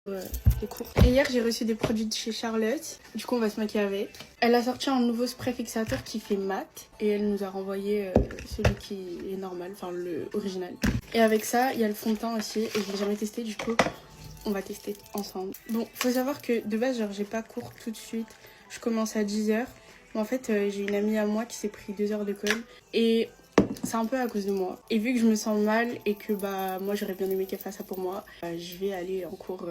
des cours. Et hier j'ai reçu des produits de chez Charlotte, du coup on va se maquiller avec. Elle a sorti un nouveau spray fixateur qui fait mat et elle nous a renvoyé celui qui est normal, enfin le original. Et avec ça il y a le fond de teint aussi et je l'ai jamais testé, du coup on va tester ensemble. Bon, faut savoir que de base genre j'ai pas cours tout de suite, je commence à 10h. Mais en fait j'ai une amie à moi qui s'est pris 2 heures de colle et c'est un peu à cause de moi. Et vu que je me sens mal et que bah moi j'aurais bien aimé qu'elle fasse ça pour moi, je vais aller en cours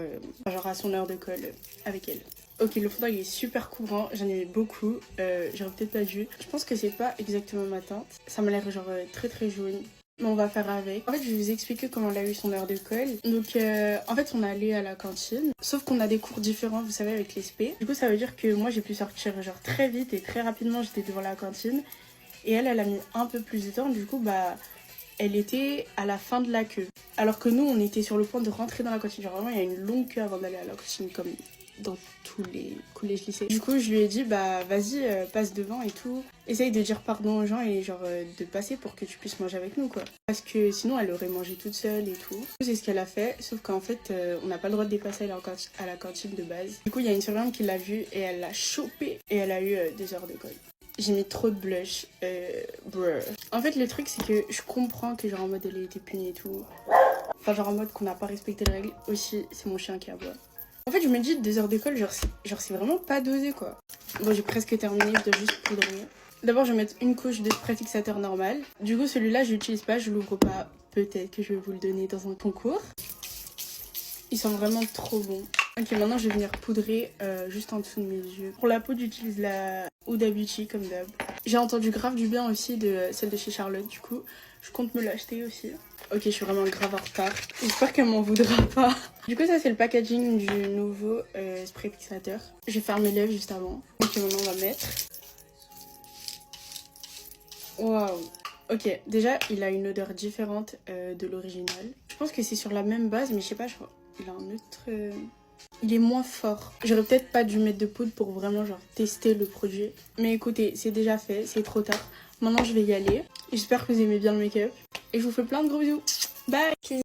genre à son heure de colle avec elle. Ok, le fond de teint il est super couvrant, j'en ai beaucoup, j'aurais peut-être pas dû. Je pense que c'est pas exactement ma teinte, ça m'a l'air genre très très jaune. Mais on va faire avec. En fait, je vais vous expliquer comment elle a eu son heure de colle. Donc, en fait, on est allé à la cantine. Sauf qu'on a des cours différents, vous savez, avec les spé. Du coup, ça veut dire que moi, j'ai pu sortir genre très vite et très rapidement. J'étais devant la cantine. Et elle a mis un peu plus de temps. Du coup, bah, elle était à la fin de la queue. Alors que nous, on était sur le point de rentrer dans la cantine. Genre vraiment, il y a une longue queue avant d'aller à la cantine, comme dans tous les collèges lycées. Du coup, je lui ai dit, bah vas-y, passe devant et tout. Essaye de dire pardon aux gens et genre de passer pour que tu puisses manger avec nous, quoi. Parce que sinon, elle aurait mangé toute seule et tout. C'est ce qu'elle a fait, sauf qu'en fait, on n'a pas le droit de dépasser à la cantine de base. Du coup, il y a une surveillante qui l'a vue et elle l'a chopée et elle a eu 2 heures de colle. J'ai mis trop de blush, bruh. En fait, le truc, c'est que je comprends que genre en mode elle a été punie et tout. Enfin, genre en mode qu'on n'a pas respecté les règles. Aussi, c'est mon chien qui aboie. En fait, je me dis 2 heures d'école, genre c'est vraiment pas dosé, quoi. Bon, j'ai presque terminé, je dois juste poudrer. D'abord, je vais mettre une couche de spray fixateur normal. Du coup, celui-là, je l'utilise pas, je l'ouvre pas. Peut-être que je vais vous le donner dans un concours. Ils sont vraiment trop bons. Ok, maintenant, je vais venir poudrer juste en dessous de mes yeux. Pour la peau, j'utilise la Huda Beauty, comme d'hab. J'ai entendu grave du bien aussi de celle de chez Charlotte, du coup. Je compte me l'acheter aussi. Ok, je suis vraiment grave en retard. J'espère qu'elle m'en voudra pas. Du coup, ça, c'est le packaging du nouveau spray fixateur. Je vais faire mes lèvres juste avant. Ok, maintenant, on va mettre. Waouh. Ok, déjà, il a une odeur différente de l'original. Je pense que c'est sur la même base, mais je sais pas, je crois. Il a un autre... Il est moins fort. J'aurais peut-être pas dû mettre de poudre pour vraiment genre tester le produit. Mais écoutez, c'est déjà fait, c'est trop tard. Maintenant, je vais y aller. J'espère que vous aimez bien le make-up. Et je vous fais plein de gros bisous. Bye.